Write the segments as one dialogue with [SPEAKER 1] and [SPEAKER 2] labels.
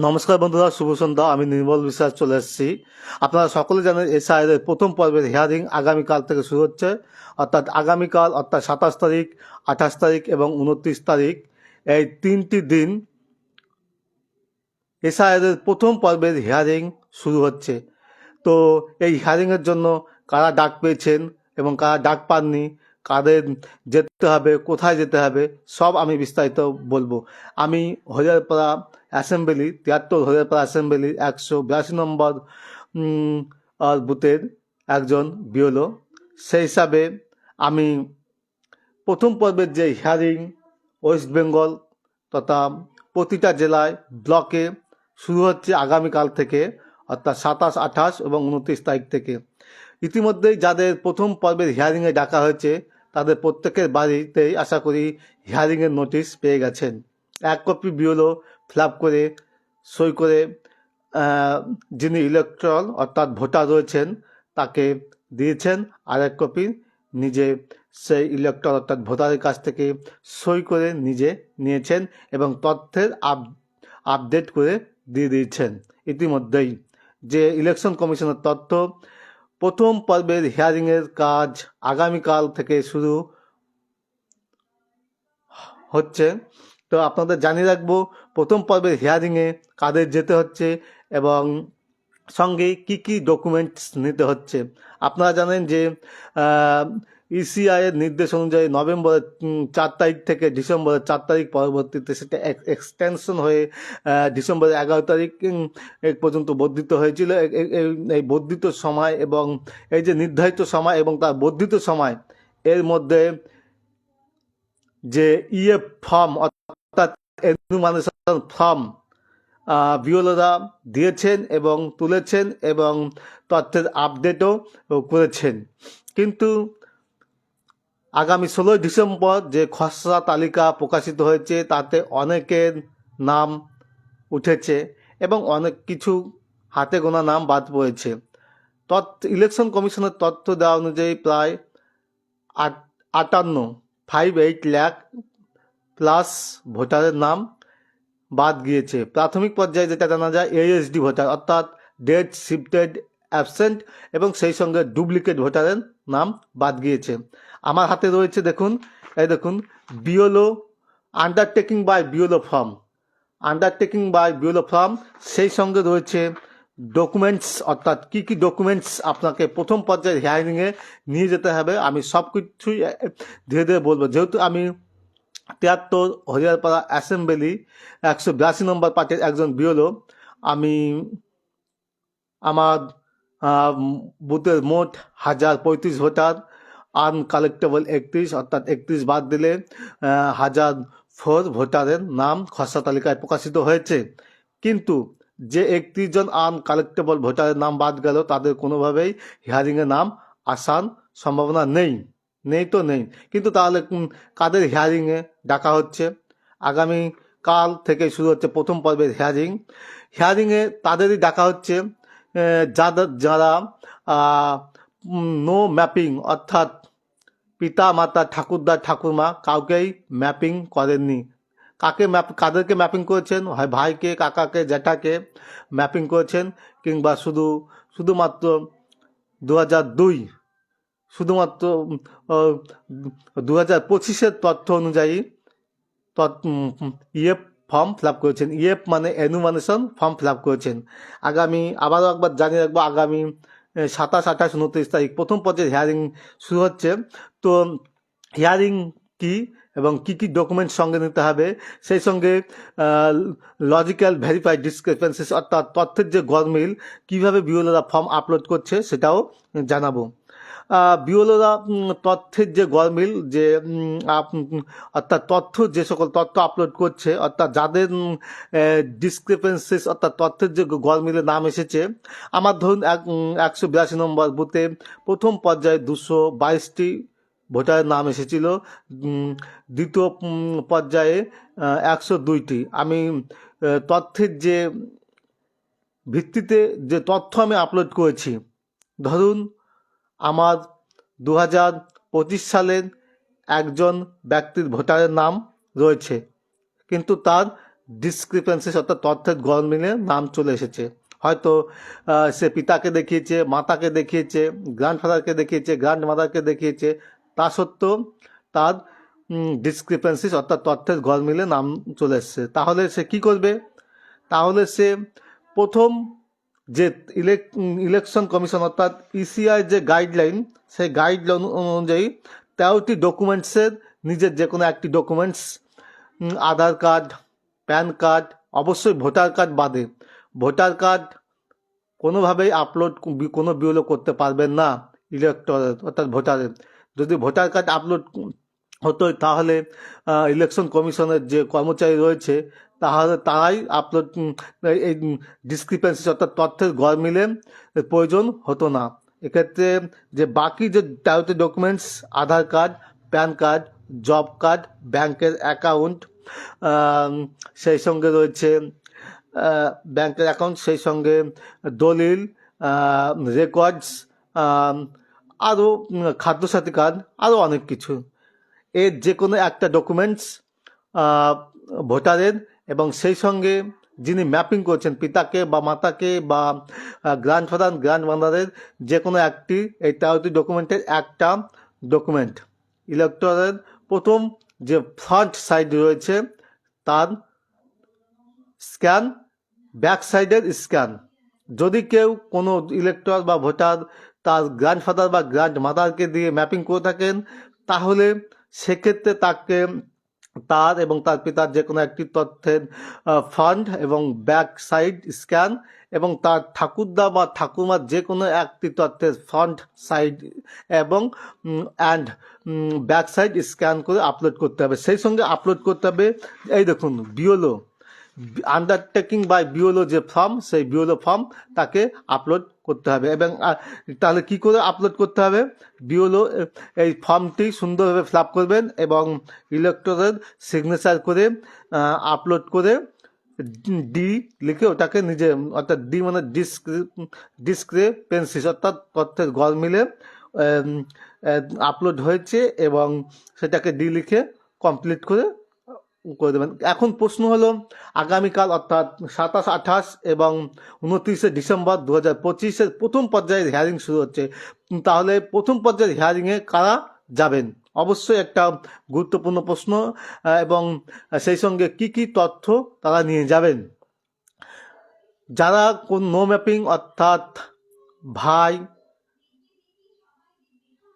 [SPEAKER 1] নমস্কার বন্ধুরা, শুভ সন্ধ্যা। আমি নির্মল বিশ্বাস চলে এসেছি। আপনারা সকলে জানেন এসআইআর এর প্রথম পর্বের হিয়ারিং আগামীকাল থেকে শুরু হচ্ছে। আগামীকাল অর্থাৎ 27 তারিখ, 28 তারিখ এবং 29 তারিখ, এই 3টি দিন এসআইআর এর প্রথম পর্বের হিয়ারিং শুরু হচ্ছে। তো এই হিয়ারিংয়ের জন্য কারা ডাক পেয়েছেন এবং কারা ডাক পাননি, কাদের যেতে হবে, কোথায় যেতে হবে, সব আমি বিস্তারিত বলবো। আমি হরিয়ারপাড়া অ্যাসেম্বলি 73 হরিয়ারপাড়া অ্যাসেম্বলির 182 নম্বর বুথের একজন বিওলো। সেই হিসাবে আমি প্রথম পর্বের যে হিয়ারিং ওয়েস্ট বেঙ্গল তথা প্রতিটা জেলায় ব্লকে শুরু হচ্ছে আগামীকাল থেকে, অর্থাৎ 27, 28 এবং 29 তারিখ থেকে। ইতিমধ্যেই যাদের প্রথম পর্বের হিয়ারিংয়ে ডাকা হয়েছে তাদের প্রত্যেকের বাড়িতেই আশা করি হিয়ারিংয়ের নোটিশ পেয়ে গেছেন। 1 কপি বিওলো ফিল করে সই করে যিনি ইলেকট্রাল অর্থাৎ ভোটার রয়েছেন তাকে দিয়েছেন, আর 1 কপি নিজে সেই ইলেকট্রাল অর্থাৎ ভোটারের কাছ থেকে সই করে নিজে নিয়েছেন এবং তথ্যের আপডেট করে দিয়ে দিয়েছেন। ইতিমধ্যেই যে ইলেকশন কমিশনের তথ্য, প্রথম পর্বের হিয়ারিংয়ের কাজ আগামীকাল থেকে শুরু হচ্ছে। তো আপনাদের জানিয়ে রাখবো প্রথম পর্বের হিয়ারিংয়ে কাদের যেতে হচ্ছে এবং সঙ্গে কি কি ডকুমেন্টস নিতে হচ্ছে। আপনারা জানেন যে ইসিআইয়ের নির্দেশ অনুযায়ী নভেম্বরের 4 তারিখ থেকে ডিসেম্বরের 4 তারিখ পরবর্তীতে সেটা এক্সটেনশন হয়ে ডিসেম্বরের 11 তারিখ পর্যন্ত বর্ধিত হয়েছিল। এই বর্ধিত সময় এবং এই যে নির্ধারিত সময় এবং তার বর্ধিত সময় এর মধ্যে যে ইএফ ফর্ম অর্থাৎ এনুমারেশন ফর্ম বিওলোরা দিয়েছেন এবং তুলেছেন এবং তথ্যের আপডেটও করেছেন। কিন্তু আগামী 16 ডিসেম্বর যে খসড়া তালিকা প্রকাশিত হয়েছে তাতে অনেকের নাম উঠেছে এবং অনেক কিছু হাতে গোনা নাম বাদ পড়েছে। ইলেকশন কমিশনের তথ্য দেওয়া অনুযায়ী প্রায় 58 লাখ প্লাস ভোটারের নাম বাদ গিয়েছে। প্রাথমিক পর্যায়ে যেটা জানা যায় এএসডি ভোটার অর্থাৎ ডেট শিফটেড অ্যাবসেন্ট এবং সেই সঙ্গে ডুপ্লিকেট ভোটারের নাম বাদ গিয়েছে। আমার হাতে রয়েছে দেখুন, এই দেখুন বিওলো আন্ডারটেকিং বাই বিওলো ফর্ম, সেই সঙ্গে রয়েছে ডকুমেন্টস অর্থাৎ কী কী ডকুমেন্টস আপনাকে প্রথম পর্যায়ের হিয়ারিংয়ে নিয়ে যেতে হবে। আমি সব কিছুই ধীরে ধীরে বলবো। যেহেতু আমি 73 হরিয়ারপাড়া অ্যাসেম্বলি 182 নম্বর পার্টির একজন বিওলো, আমি আমার বুথের মোট 1035 ভোটার, আনকালেক্টেবল 31 অর্থাৎ 31 বাদ দিলে 1004 ভোটারের নাম খসড়া তালিকায় প্রকাশিত হয়েছে। কিন্তু যে 31 জন আনকালেক্টেবল ভোটারের নাম বাদ গেল তাদের কোনোভাবেই হিয়ারিংয়ে নাম আসার সম্ভাবনা নেই। কিন্তু তাহলে কাদের হিয়ারিংয়ে ডাকা হচ্ছে? আগামী কাল থেকে শুরু হচ্ছে প্রথম পর্বের হিয়ারিংয়ে তাদেরই ডাকা হচ্ছে যারা নো ম্যাপিং অর্থাৎ পিতা মাতা ঠাকুরদা ঠাকুরমা কাউকেই ম্যাপিং করেননি। কাদেরকে ম্যাপিং করেছেন? হয় ভাইকে, কাকাকে, জ্যাঠাকে ম্যাপিং করেছেন, কিংবা শুধুমাত্র 2002 শুধুমাত্র 2025-এর তথ্য অনুযায়ী ইএফ ফর্ম ফিল আপ করেছেন। ইএফ মানে এনুমারেশন ফর্ম ফিল আপ করেছেন। আবারও একবার জানিয়ে রাখবো, আগামী 27, 28, 29 তারিখ প্রথম পর্যায়ে হিয়ারিং শুরু হচ্ছে। তো হিয়ারিং কি এবং কি কি ডকুমেন্টস সঙ্গে নিতে হবে, সেই সঙ্গে লজিক্যাল ভেরিফাইড ডিসক্রিপেন্সিস অর্থাৎ তথ্যের যে গরমিল কীভাবে বিওলোরা ফর্ম আপলোড করছে সেটাও জানাবো। বিওলোরা তথ্যের যে গরমিল যে অর্থাৎ যে সকল তথ্য আপলোড করছে, অর্থাৎ যাদের ডিসক্রিপেন্সিস অর্থাৎ তথ্যের যে গরমিলের নাম এসেছে, আমার ধরুন 182 নম্বর বুথে প্রথম পর্যায়ে 222টি ভোটারের নাম এসেছিল, দ্বিতীয় পর্যায়ে 102টি। আমি তথ্যের যে ভিত্তিতে যে তথ্য আমি আপলোড করেছি, ধরুন আমার 2025 সালের একজন ব্যক্তির ভোটারের নাম রয়েছে, কিন্তু তার ডিসক্রিপেন্সিস অর্থাৎ তথ্যের গরমিলে নাম চলে এসেছে। হয়তো সে পিতাকে দেখিয়েছে, মাতাকে দেখিয়েছে, গ্র্যান্ডফাদারকে দেখিয়েছে, গ্র্যান্ড মাদারকে দেখিয়েছে, তা সত্ত্বেও তার ডিসক্রিপেন্সিস অর্থাৎ তথ্যের গরমিলে নাম চলে এসছে। তাহলে সে কি করবে? তাহলে সে প্রথম যে ইলেকশন কমিশন অর্থাৎ ইসিআই যে গাইডলাইন, সেই গাইডলাইন অনুযায়ী 13টি ডকুমেন্টসের নিজের যে কোনো একটি documents, Aadhaar card, PAN card, অবশ্যই ভোটার কার্ড বাদে, ভোটার কার্ড কোনোভাবেই আপলোড কোনো বিওলো করতে পারবেন না ইলেক্টরের অর্থাৎ ভোটারের। যদি ভোটার কার্ড আপলোড হতো তাহলে ইলেকশন কমিশনের যে কর্মচারী রয়েছে তাহলে তারাই আপলোড এই ডিসক্রিপেন্সি অর্থাৎ তথ্যের গরমিলে প্রয়োজন হতো না। এক্ষেত্রে যে বাকি যে 13টি documents, Aadhaar card, PAN card, job card, ব্যাংকের অ্যাকাউন্ট, সেই সঙ্গে রয়েছে ব্যাংকের অ্যাকাউন্ট, সেই সঙ্গে দলিল, রেকর্ডস, আরও খাদ্যসাথী কার্ড, আরও অনেক কিছু, এর যে কোনো একটা ডকুমেন্টস ভোটারের এবং সেই সঙ্গে যিনি ম্যাপিং করছেন পিতাকে বা মাতাকে বা গ্র্যান্ডফাদার গ্র্যান্ডমাদারের যে কোনো একটি এই 13টি ডকুমেন্টের একটা ডকুমেন্ট। ইলেক্টরের প্রথম যে ফ্রন্ট সাইড রয়েছে তার স্ক্যান, ব্যাক সাইডের স্ক্যান। যদি কেউ কোনো ইলেক্টর বা ভোটার তার গ্র্যান্ডফাদার বা গ্র্যান্ড মাদারকে দিয়ে ম্যাপিং করে থাকেন তাহলে সেক্ষেত্রে তাকে তার এবং তার পিতার যে কোনো একটি তথ্যের ফ্রন্ট এবং ব্যাক সাইড স্ক্যান এবং তার ঠাকুরদা বা ঠাকুমার যে কোনো একটি তথ্যের ফ্রন্ট সাইড এবং ব্যাক সাইড স্ক্যান করে আপলোড করতে হবে। সেই সঙ্গে আপলোড করতে হবে এই দেখুন বিওলো, আন্ডারটেকিং বাই বিওলো যে ফর্ম, সেই বিওলো ফর্ম তাকে আপলোড করতে হবে। এবং তাহলে কি করে আপলোড করতে হবে? বিওলো এই ফর্মটি সুন্দরভাবে ফিল আপ করবেন এবং ইলেক্টরের সিগনেচার করে আপলোড করে ডি লিখে ওটাকে নিজে অর্থাৎ ডি মানে ডিসক্রিপেন্সিস অর্থাৎ তথ্যের গরমিলে আপলোড হয়েছে এবং সেটাকে ডি লিখে কমপ্লিট করে দেবেন। এখন প্রশ্ন হলো আগামীকাল অর্থাৎ 27, 28 এবং 29শে ডিসেম্বর 2025 প্রথম পর্যায়ের হিয়ারিং শুরু হচ্ছে। তাহলে প্রথম পর্যায়ের হিয়ারিংয়ে কারা যাবেন? অবশ্যই একটা গুরুত্বপূর্ণ প্রশ্ন এবং সেই সঙ্গে কি কি তথ্য তারা নিয়ে যাবেন। যারা কোন নো ম্যাপিং অর্থাৎ ভাই,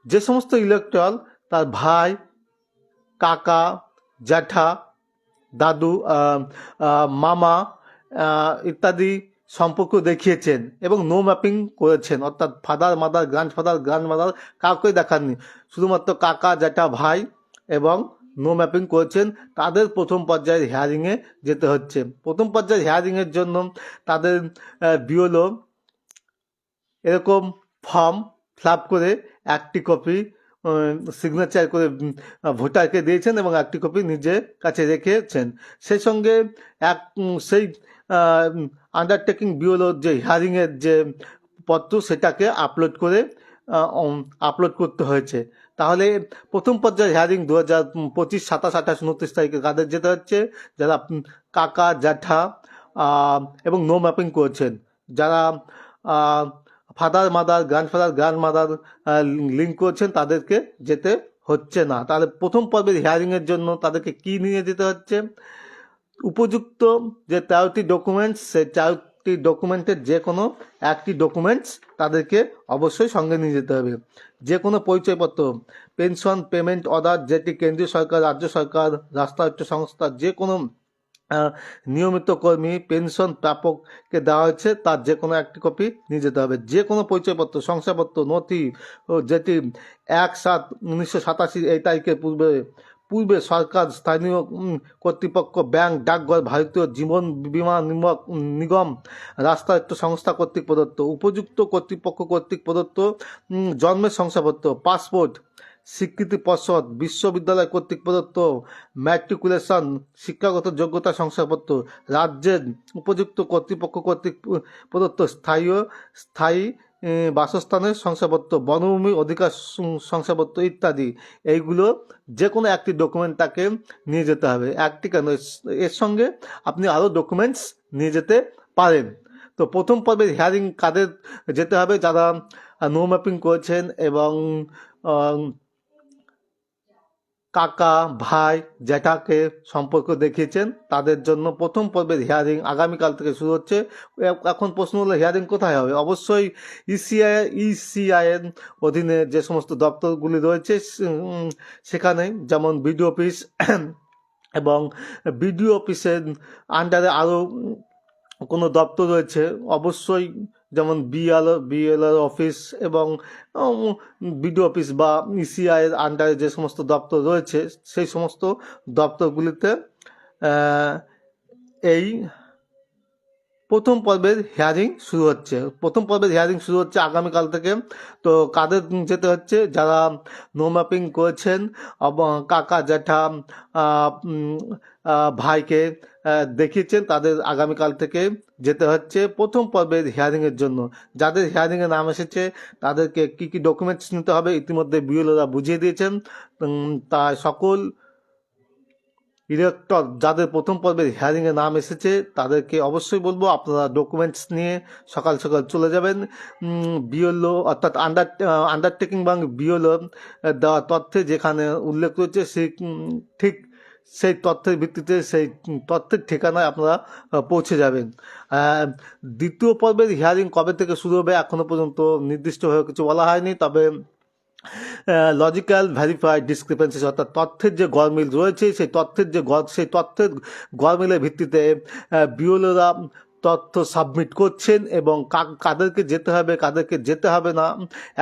[SPEAKER 1] যে সমস্ত ইলেক্টর তার ভাই, কাকা, জ্যাঠা, দাদু, মামা ইত্যাদি সম্পর্ক দেখিয়েছেন এবং নো ম্যাপিং করেছেন অর্থাৎ ফাদার মাদার গ্র্যান্ড মাদার কাউকে দেখাননি, শুধুমাত্র কাকা জ্যাঠা ভাই এবং নো ম্যাপিং করেছেন, তাদের প্রথম পর্যায়ের হিয়ারিংয়ে যেতে হচ্ছে। প্রথম পর্যায়ের হিয়ারিংয়ের জন্য তাদের বিওলো এরকম ফর্ম ফিল আপ করে একটি কপি সিগনেচার করে ভোটারকে দিয়েছেন এবং একটি কপি নিজের কাছে রেখেছেন। সেই সঙ্গে সেই আন্ডারটেকিং বিওলোর যে হিয়ারিংয়ের যে পত্র সেটাকে আপলোড করতে হয়েছে। তাহলে প্রথম পর্যায়ে হিয়ারিং 2025, 27, 28, 29 তারিখে কাদের যেতে হচ্ছে? যারা কাকা জ্যাঠা এবং নো ম্যাপিং করেছেন, যারা father mother grand mother link করছেন তাদেরকে যেতে হচ্ছে না। তাহলে প্রথম পর্বের হিয়ারিংয়ের জন্য তাদেরকে কি নিয়ে যেতে হচ্ছে? উপযুক্ত যে 13টি ডকুমেন্টস, সেই 13টি ডকুমেন্টের যে কোনো একটি ডকুমেন্টস তাদেরকে অবশ্যই সঙ্গে নিয়ে যেতে হবে। যে কোনো পরিচয়পত্র, পেনশন পেমেন্ট অর্ডার যেটি কেন্দ্রীয় সরকার, রাজ্য সরকার, রাষ্ট্রায়ত্ত সংস্থা যে কোনো নিয়মিত কর্মী পেনশন প্রাপককে দেওয়া হয়েছে তার যে কোনো একটি কপি নিয়ে যেতে হবে। যে কোনো পরিচয়পত্র, শংসাপত্র, নথি যেটি 1/7/1987 এই তারিখের পূর্বে সরকার, স্থানীয় কর্তৃপক্ষ, ব্যাংক, ডাকঘর, ভারতীয় জীবন বীমা নিগম, রাষ্ট্রায়ত্ত সংস্থা কর্তৃক প্রদত্ত, উপযুক্ত কর্তৃপক্ষ কর্তৃক প্রদত্ত জন্মের শংসাপত্র, পাসপোর্ট, স্বীকৃতি পর্ষদ, বিশ্ববিদ্যালয় কর্তৃক প্রদত্ত ম্যাট্রিকুলেশন শিক্ষাগত যোগ্যতা শংসাপত্র, রাজ্যের উপযুক্ত কর্তৃপক্ষ কর্তৃক প্রদত্ত স্থায়ী বাসস্থানের শংসাপত্র, বনভূমির অধিকার শংসাপত্র ইত্যাদি, এইগুলো যে কোনো একটি ডকুমেন্ট তাকে নিয়ে যেতে হবে। একটি কেন, এর সঙ্গে আপনি আরও ডকুমেন্টস নিয়ে যেতে পারেন। তো প্রথম পর্বের হিয়ারিং কাদের যেতে হবে? যারা নো ম্যাপিং করেছেন এবং কাকা, ভাই, জ্যাঠাকে সম্পর্ক দেখিয়েছেন, তাদের জন্য প্রথম পর্বের হিয়ারিং আগামীকাল থেকে শুরু হচ্ছে। এখন প্রশ্ন হলো হিয়ারিং কোথায় হবে? অবশ্যই ইসিআইয়ের অধীনে যে সমস্ত দপ্তরগুলি রয়েছে সেখানে, যেমন বিডিও অফিস এবং বিডিও অফিসের আন্ডারে আরও কোনো দপ্তর রয়েছে অবশ্যই, যেমন বিএলআর অফিস এবং বিডিও অফিস বা ইসিআইয়ের আন্ডারে যে সমস্ত দপ্তর রয়েছে সেই সমস্ত দপ্তরগুলিতে এই প্রথম পর্বের হিয়ারিং শুরু হচ্ছে। প্রথম পর্বের হিয়ারিং শুরু হচ্ছে আগামীকাল থেকে। তো কাদের যেতে হচ্ছে? যারা নো ম্যাপিং করেছেন, কাকা, জ্যাঠা, ভাইকে দেখিয়েছেন, তাদের আগামীকাল থেকে যেতে হচ্ছে প্রথম পর্বের হিয়ারিংয়ের জন্য। যাদের হিয়ারিংয়ে নাম এসেছে তাদেরকে কী কী ডকুমেন্টস নিতে হবে ইতিমধ্যে বিএলওরা বুঝিয়ে দিয়েছেন। তাই সকল ইলেক্টর যাদের প্রথম পর্বের হিয়ারিংয়ে নাম এসেছে তাদেরকে অবশ্যই বলবো আপনারা ডকুমেন্টস নিয়ে সকাল সকাল চলে যাবেন। বিএলও অর্থাৎ আন্ডারটেকিং বা বিএলও দেওয়া তথ্যে যেখানে উল্লেখ রয়েছে সেই ঠিক সেই তথ্যের ভিত্তিতে সেই তথ্যের ঠিকানায় আপনারা পৌঁছে যাবেন। দ্বিতীয় পর্বের হিয়ারিং কবে থেকে শুরু হবে এখনো পর্যন্ত নির্দিষ্টভাবে কিছু বলা হয়নি, তবে লজিক্যাল ভ্যারিফাইড ডিসক্রিপেন্সিস অর্থাৎ তথ্যের যে গরমিল রয়েছে সেই তথ্যের গরমিলের ভিত্তিতে বিওলোরা তথ্য সাবমিট করছেন এবং কাদেরকে যেতে হবে কাদেরকে যেতে হবে না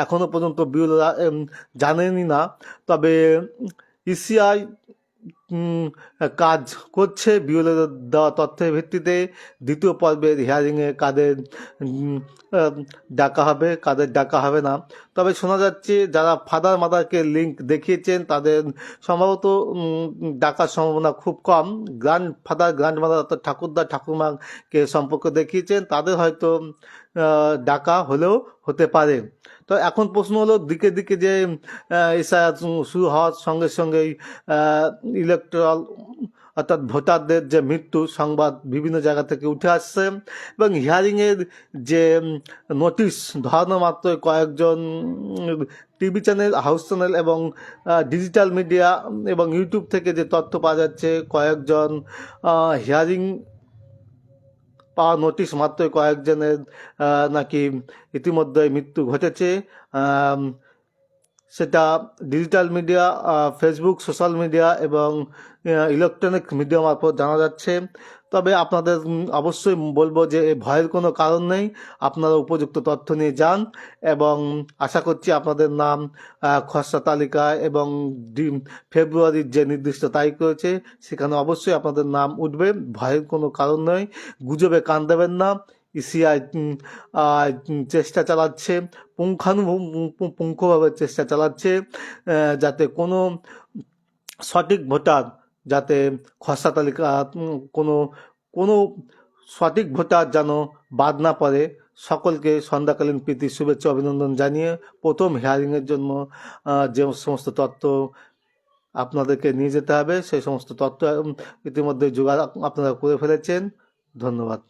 [SPEAKER 1] এখনও পর্যন্ত বিওলোরা জানেনই না। তবে ইসিআই কাজ করছে বিওলের দেওয়া তথ্যের ভিত্তিতে। দ্বিতীয় পর্বের হিয়ারিংয়ে কাদের ডাকা হবে কাদের ডাকা হবে না, তবে শোনা যাচ্ছে যারা ফাদার মাদারকে লিঙ্ক দেখিয়েছেন তাদের সম্ভবত ডাকার সম্ভাবনা খুব কম। গ্র্যান্ড মাদার অর্থাৎ ঠাকুরদা ঠাকুরমাকে সম্পর্ক দেখিয়েছেন, তাদের হয়তো ডাকা হলেও হতে পারে। তো এখন প্রশ্ন হলো দিকে দিকে যে এসআইআর শুরু হওয়ার সঙ্গে সঙ্গেই ইলেকট্রাল অর্থাৎ ভোটারদের যে মৃত্যু সংবাদ বিভিন্ন জায়গা থেকে উঠে আসছে এবং হিয়ারিংয়ের যে নোটিশ ধরানো মাত্র কয়েকজন টিভি চ্যানেল, হাউস চ্যানেল এবং ডিজিটাল মিডিয়া এবং ইউটিউব থেকে যে তথ্য পাওয়া যাচ্ছে কয়েকজন হিয়ারিং পাওয়া নোটিশ মাত্র কয়েকজনের নাকি ইতিমধ্যে মৃত্যু ঘটেছে। সেটা digital media, Facebook, social media এবং ইলেকট্রনিক মিডিয়া মারফত জানা যাচ্ছে। তবে আপনাদের অবশ্যই বলবো যে ভয়ের কোনো কারণ নেই, আপনারা উপযুক্ত তথ্য নিয়ে যান এবং আশা করছি আপনাদের নাম খসড়া তালিকায় এবং ফেব্রুয়ারির যে নির্দিষ্ট তারিখ রয়েছে সেখানে অবশ্যই আপনাদের নাম উঠবে। ভয়ের কোনো কারণ নেই, গুজবে কান দেবেন না। ইসিআই চেষ্টা চালাচ্ছে, পুঙ্খানুপুঙ্খভাবে চেষ্টা চালাচ্ছে যাতে কোনো সঠিক ভোটার যাতে খসড়া তালিকা কোনো সঠিক ভোটার যেন বাদ না পড়ে। সকলকে সন্ধ্যাকালীন প্রীতি শুভেচ্ছা অভিনন্দন জানিয়ে প্রথম হিয়ারিংয়ের জন্য যে সমস্ত তথ্য আপনাদেরকে নিয়ে যেতে হবে সেই সমস্ত তথ্য ইতিমধ্যে জোগাড় আপনারা করে ফেলেছেন। ধন্যবাদ।